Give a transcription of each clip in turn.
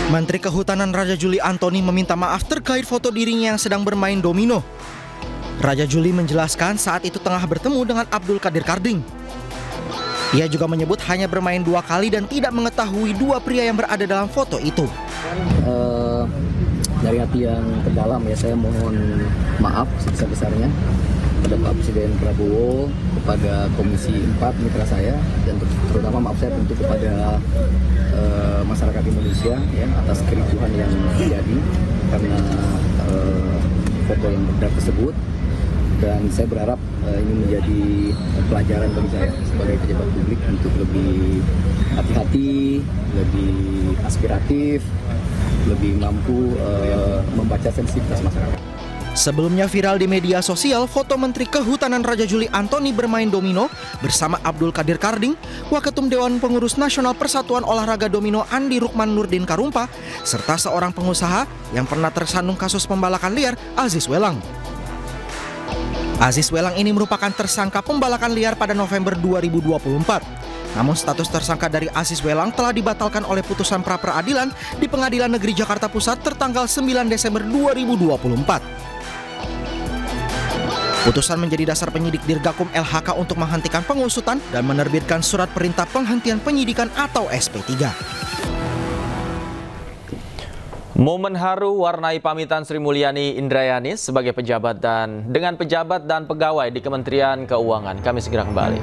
Menteri Kehutanan Raja Juli Antoni meminta maaf terkait foto dirinya yang sedang bermain domino. Raja Juli menjelaskan saat itu tengah bertemu dengan Abdul Qadir Karding. Ia juga menyebut hanya bermain 2 kali dan tidak mengetahui 2 pria yang berada dalam foto itu. Dari hati yang terdalam ya, saya mohon maaf sebesar-besarnya kepada Pak Presiden Prabowo, kepada Komisi 4 mitra saya, dan terutama maaf saya tentu kepada masyarakat Indonesia ya, atas kericuhan yang terjadi karena foto yang beredar tersebut. Dan saya berharap ini menjadi pelajaran bagi saya sebagai pejabat publik untuk lebih hati-hati, lebih aspiratif, lebih mampu membaca sensitivitas masyarakat. Sebelumnya viral di media sosial foto Menteri Kehutanan Raja Juli Antoni bermain domino bersama Abdul Qadir Karding, Waketum Dewan Pengurus Nasional Persatuan Olahraga Domino Andi Rukman Nurdin Karumpa, serta seorang pengusaha yang pernah tersandung kasus pembalakan liar, Aziz Welang. Aziz Welang ini merupakan tersangka pembalakan liar pada November 2024. Namun status tersangka dari Aziz Welang telah dibatalkan oleh putusan pra-peradilan di Pengadilan Negeri Jakarta Pusat tertanggal 9 Desember 2024. Putusan menjadi dasar penyidik Dirgakum LHK untuk menghentikan pengusutan dan menerbitkan surat perintah penghentian penyidikan atau SP3. Momen haru warnai pamitan Sri Mulyani Indrayani sebagai pejabat dengan pejabat dan pegawai di Kementerian Keuangan. Kami segera kembali.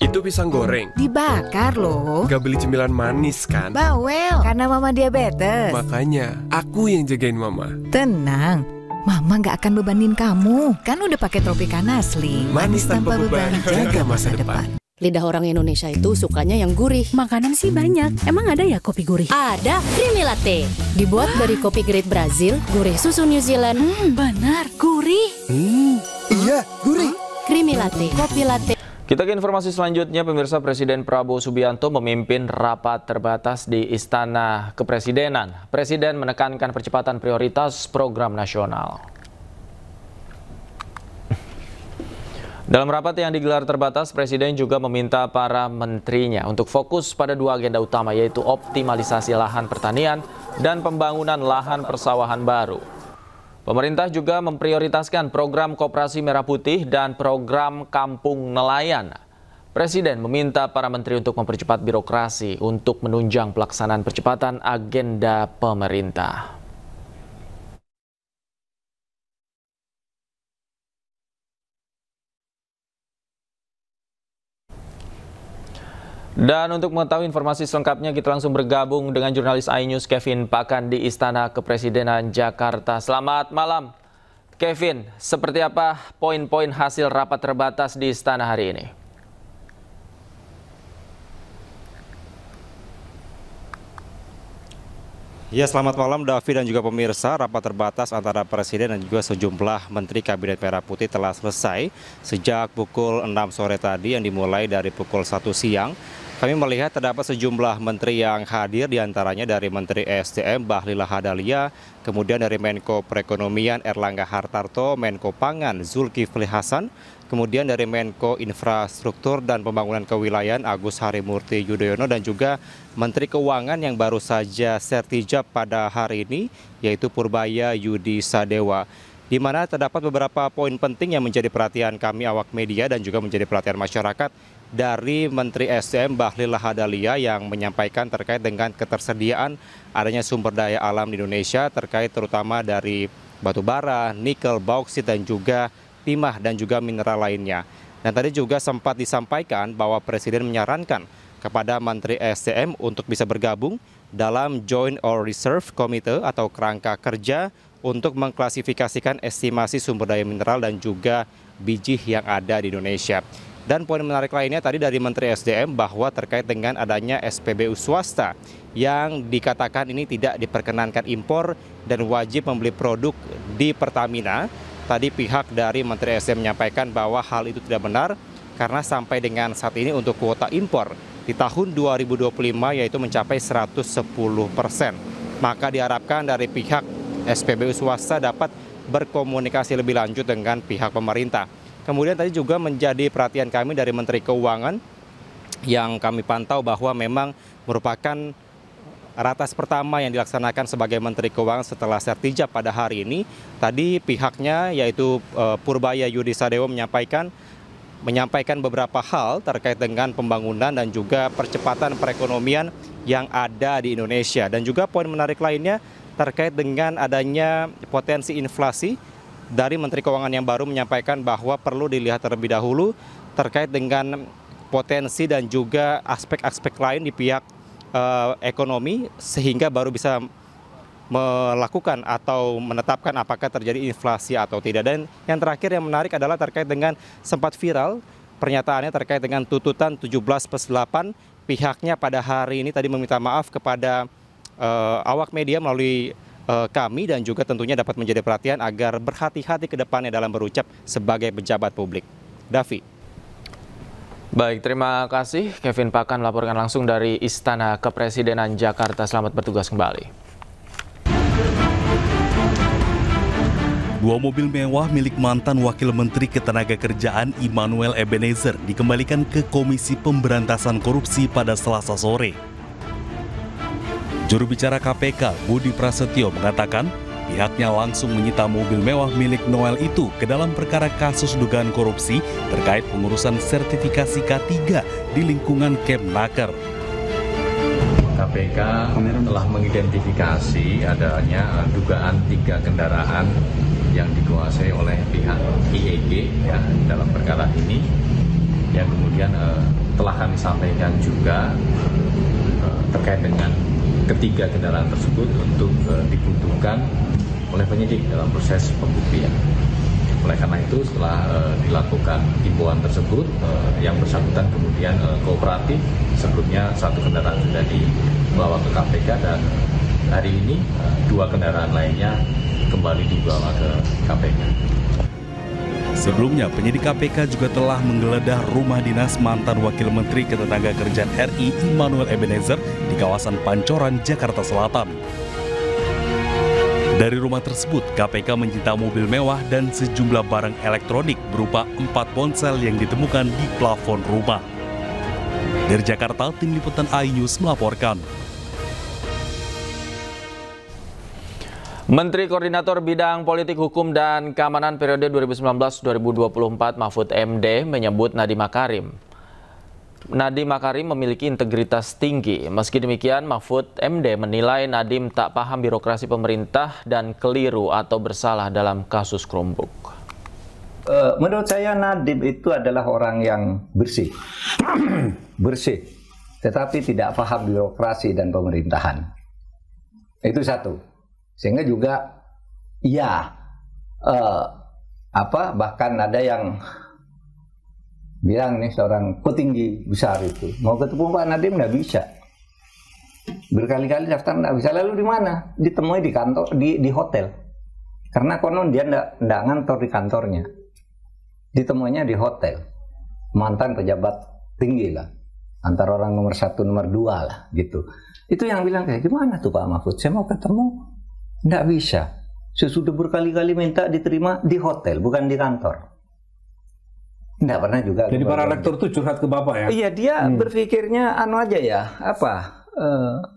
Itu pisang goreng. Dibakar loh. Gak beli cemilan manis kan? Bawel, karena mama diabetes. Makanya, aku yang jagain mama. Tenang, mama gak akan bebanin kamu. Kan udah pakai Tropicana asli. Manis tanpa beban, jaga masa depan. Lidah orang Indonesia itu sukanya yang gurih. Makanan sih banyak. Emang ada ya kopi gurih? Ada, Creamy Latte. Dibuat dari kopi grade Brazil, gurih susu New Zealand. Benar, gurih. Iya, gurih. Creamy Latte, kopi latte. Kita ke informasi selanjutnya, pemirsa. Presiden Prabowo Subianto memimpin rapat terbatas di Istana Kepresidenan. Presiden menekankan percepatan prioritas program nasional. Dalam rapat yang digelar terbatas, Presiden juga meminta para menterinya untuk fokus pada 2 agenda utama, yaitu optimalisasi lahan pertanian dan pembangunan lahan persawahan baru. Pemerintah juga memprioritaskan program Koperasi Merah Putih dan program Kampung Nelayan. Presiden meminta para menteri untuk mempercepat birokrasi untuk menunjang pelaksanaan percepatan agenda pemerintah. Dan untuk mengetahui informasi selengkapnya, kita langsung bergabung dengan jurnalis iNews Kevin Pakan di Istana Kepresidenan Jakarta. Selamat malam, Kevin. Seperti apa poin-poin hasil rapat terbatas di Istana hari ini? Ya, selamat malam Davi dan juga pemirsa. Rapat terbatas antara Presiden dan juga sejumlah Menteri Kabinet Merah Putih telah selesai sejak pukul 6 sore tadi yang dimulai dari pukul 1 siang. Kami melihat terdapat sejumlah menteri yang hadir, diantaranya dari Menteri SDM Bahlil Lahadalia, kemudian dari Menko Perekonomian Erlangga Hartarto, Menko Pangan Zulkifli Hasan, kemudian dari Menko Infrastruktur dan Pembangunan Kewilayahan Agus Harimurti Yudhoyono, dan juga Menteri Keuangan yang baru saja sertijab pada hari ini, yaitu Purbaya Yudi Sadewa. Di mana terdapat beberapa poin penting yang menjadi perhatian kami awak media dan juga menjadi perhatian masyarakat dari Menteri SDM Bahlil Lahadalia yang menyampaikan terkait dengan ketersediaan adanya sumber daya alam di Indonesia, terkait terutama dari batu bara, nikel, bauksit, dan juga timah dan juga mineral lainnya. Dan tadi juga sempat disampaikan bahwa Presiden menyarankan kepada Menteri SDM untuk bisa bergabung dalam Joint or Reserve Committee atau kerangka kerja untuk mengklasifikasikan estimasi sumber daya mineral dan juga biji yang ada di Indonesia. Dan poin menarik lainnya tadi dari Menteri SDM bahwa terkait dengan adanya SPBU swasta yang dikatakan ini tidak diperkenankan impor dan wajib membeli produk di Pertamina. Tadi pihak dari Menteri SDM menyampaikan bahwa hal itu tidak benar karena sampai dengan saat ini untuk kuota impor di tahun 2025 yaitu mencapai 110%. Maka diharapkan dari pihak SPBU swasta dapat berkomunikasi lebih lanjut dengan pihak pemerintah. Kemudian tadi juga menjadi perhatian kami dari Menteri Keuangan yang kami pantau bahwa memang merupakan ratas pertama yang dilaksanakan sebagai Menteri Keuangan setelah sertijab pada hari ini. Tadi pihaknya yaitu Purbaya Yudi Sadewo menyampaikan beberapa hal terkait dengan pembangunan dan juga percepatan perekonomian yang ada di Indonesia. Dan juga poin menarik lainnya terkait dengan adanya potensi inflasi. Dari Menteri Keuangan yang baru menyampaikan bahwa perlu dilihat terlebih dahulu terkait dengan potensi dan juga aspek-aspek lain di pihak ekonomi sehingga baru bisa melakukan atau menetapkan apakah terjadi inflasi atau tidak. Dan yang terakhir yang menarik adalah terkait dengan sempat viral pernyataannya terkait dengan tuntutan 17+8. Pihaknya pada hari ini tadi meminta maaf kepada awak media melalui kami dan juga tentunya dapat menjadi perhatian agar berhati-hati ke depannya dalam berucap sebagai pejabat publik. Davi. Baik, terima kasih Kevin Pakan melaporkan langsung dari Istana Kepresidenan Jakarta. Selamat bertugas kembali. Dua mobil mewah milik mantan Wakil Menteri Ketenagakerjaan Immanuel Ebenezer dikembalikan ke Komisi Pemberantasan Korupsi pada Selasa sore. Juru bicara KPK, Budi Prasetyo, mengatakan pihaknya langsung menyita mobil mewah milik Noel itu ke dalam perkara kasus dugaan korupsi terkait pengurusan sertifikasi K3 di lingkungan Kemnaker. KPK telah mengidentifikasi adanya dugaan 3 kendaraan yang dikuasai oleh pihak IEG ya, dalam perkara ini, yang kemudian telah kami sampaikan juga terkait dengan ketiga kendaraan tersebut untuk dibutuhkan oleh penyidik dalam proses pembuktian. Oleh karena itu, setelah dilakukan himbauan tersebut, yang bersangkutan kemudian kooperatif. Sebelumnya 1 kendaraan sudah dibawa ke KPK dan hari ini 2 kendaraan lainnya kembali dibawa ke KPK. Sebelumnya, penyidik KPK juga telah menggeledah rumah dinas mantan Wakil Menteri Ketenagakerjaan RI Immanuel Ebenezer di kawasan Pancoran, Jakarta Selatan. Dari rumah tersebut, KPK menyita mobil mewah dan sejumlah barang elektronik berupa 4 ponsel yang ditemukan di plafon rumah. Dari Jakarta, tim liputan iNews melaporkan. Menteri Koordinator Bidang Politik Hukum dan Keamanan periode 2019-2024 Mahfud MD menyebut Nadiem Makarim memiliki integritas tinggi. Meski demikian, Mahfud MD menilai Nadiem tak paham birokrasi pemerintah dan keliru atau bersalah dalam kasus Chromebook. Menurut saya Nadiem itu adalah orang yang bersih, tetapi tidak paham birokrasi dan pemerintahan. Itu satu. Sehingga juga bahkan ada yang bilang nih, seorang petinggi besar itu mau ketemu Pak Nadiem nggak bisa, berkali-kali daftar nggak bisa. Lalu di mana? Ditemui di kantor, di hotel, karena konon dia nggak ngantor di kantornya, ditemuinya di hotel. Mantan pejabat tinggi lah, antara orang nomor 1 nomor 2 lah gitu. Itu yang bilang kayak gimana tuh Pak Mahfud, saya mau ketemu. Nggak bisa. Sesudah berkali-kali minta diterima di hotel, bukan di kantor. Nggak pernah juga. Jadi para rektor tuh curhat ke Bapak ya? Iya, dia berpikirnya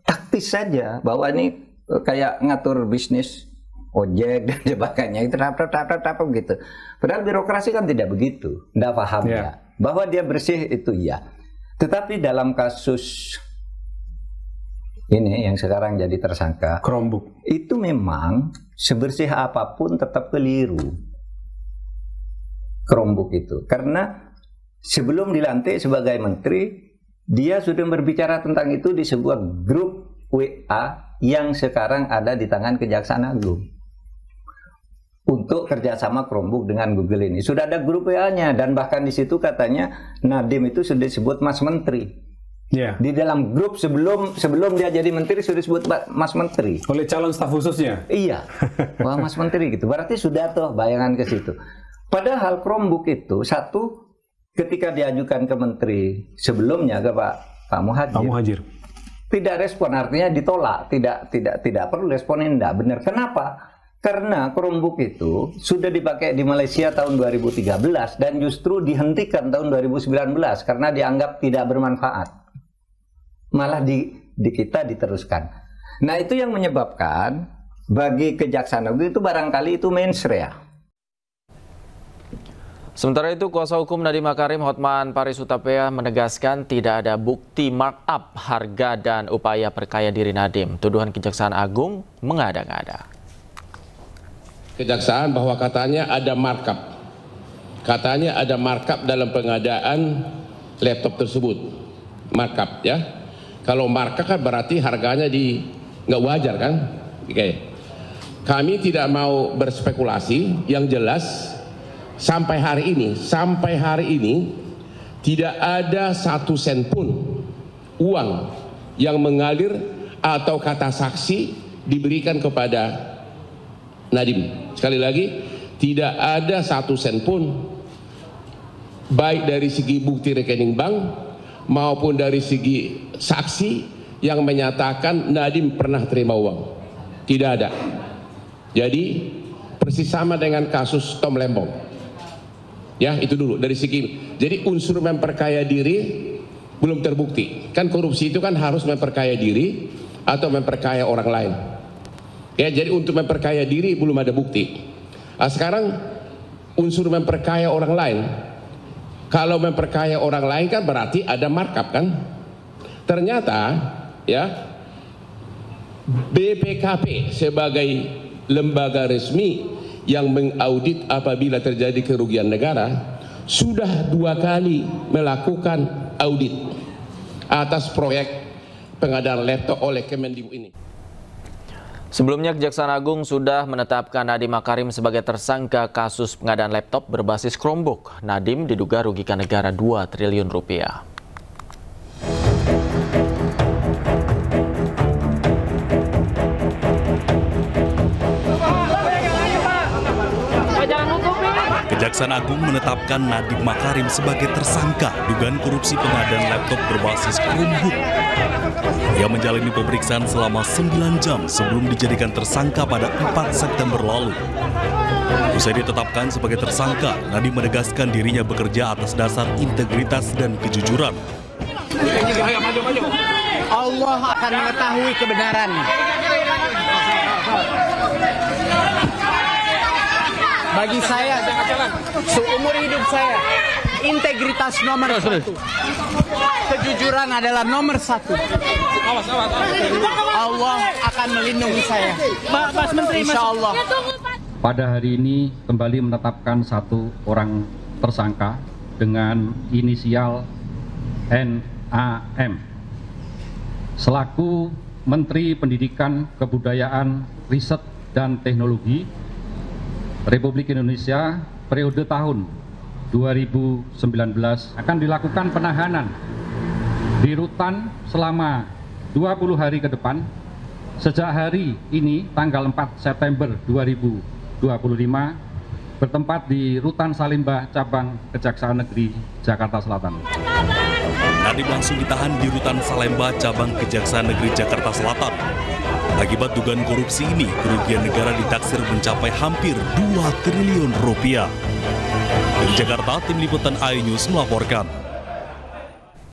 taktis saja. Bahwa ini kayak ngatur bisnis, ojek dan sebagainya. Itu gitu. Padahal birokrasi kan tidak begitu. Nggak paham ya. Bahwa dia bersih itu ya. Tetapi dalam kasus ini yang sekarang jadi tersangka Chromebook, itu memang sebersih apapun tetap keliru Chromebook itu, karena sebelum dilantik sebagai menteri dia sudah berbicara tentang itu di sebuah grup WA yang sekarang ada di tangan Kejaksaan Agung untuk kerjasama Chromebook dengan Google ini. Sudah ada grup WA-nya dan bahkan di situ katanya Nadiem itu sudah disebut Mas Menteri. Yeah. Di dalam grup sebelum dia jadi menteri sudah disebut Mas Menteri oleh calon staf khususnya. Iya, wah Mas Menteri gitu. Berarti sudah tuh bayangan ke situ. Padahal Chromebook itu satu ketika diajukan ke menteri sebelumnya ke Pak Pak Muhadjir. Tidak respon, artinya ditolak, tidak perlu responin, tidak benar. Kenapa? Karena Chromebook itu sudah dipakai di Malaysia tahun 2013 dan justru dihentikan tahun 2019 karena dianggap tidak bermanfaat. Malah di kita diteruskan. Nah, itu yang menyebabkan bagi Kejaksaan Agung itu barangkali itu mens rea. Sementara itu, kuasa hukum Nadiem Makarim Hotman Paris Hutapea menegaskan tidak ada bukti markup harga dan upaya perkaya diri Nadiem. Tuduhan Kejaksaan Agung mengada-ngada. Kejaksaan bahwa katanya ada markup. Katanya ada markup dalam pengadaan laptop tersebut. Markup ya. Kalau markup kan berarti harganya nggak wajar kan? Oke. Kami tidak mau berspekulasi, yang jelas sampai hari ini tidak ada 1 sen pun uang yang mengalir atau kata saksi diberikan kepada Nadiem. Sekali lagi, tidak ada 1 sen pun baik dari segi bukti rekening bank maupun dari segi saksi yang menyatakan Nadiem pernah terima uang. Tidak ada. Jadi persis sama dengan kasus Tom Lembong. Ya, itu dulu dari segi. Jadi unsur memperkaya diri belum terbukti. Kan korupsi itu kan harus memperkaya diri atau memperkaya orang lain. Ya, jadi untuk memperkaya diri belum ada bukti. Nah, sekarang unsur memperkaya orang lain. Kalau memperkaya orang lain kan berarti ada markup kan? Ternyata ya BPKP sebagai lembaga resmi yang mengaudit apabila terjadi kerugian negara sudah 2 kali melakukan audit atas proyek pengadaan laptop oleh Kemendikbud ini. Sebelumnya, Kejaksaan Agung sudah menetapkan Nadiem Makarim sebagai tersangka kasus pengadaan laptop berbasis Chromebook. Nadiem diduga rugikan negara 2 triliun rupiah. Kejaksaan Agung menetapkan Nadiem Makarim sebagai tersangka dugaan korupsi pengadaan laptop berbasis Chromebook. Ia menjalani pemeriksaan selama 9 jam sebelum dijadikan tersangka pada 4 September lalu. Usai ditetapkan sebagai tersangka, Nadiem menegaskan dirinya bekerja atas dasar integritas dan kejujuran. Allah akan mengetahui kebenaran. Bagi saya, seumur hidup saya, integritas nomor 1. Kejujuran adalah nomor 1. Allah akan melindungi saya. Insya Allah. Pada hari ini kembali menetapkan 1 orang tersangka dengan inisial NAM selaku Menteri Pendidikan, Kebudayaan, Riset, dan Teknologi Republik Indonesia periode tahun 2019 akan dilakukan penahanan di rutan selama 20 hari ke depan sejak hari ini tanggal 4 September 2025 bertempat di Rutan Salemba Cabang Kejaksaan Negeri Jakarta Selatan. Nadiem langsung ditahan di Rutan Salemba Cabang Kejaksaan Negeri Jakarta Selatan. Akibat dugaan korupsi ini, kerugian negara ditaksir mencapai hampir 2 triliun rupiah. Dari Jakarta, tim liputan iNews melaporkan.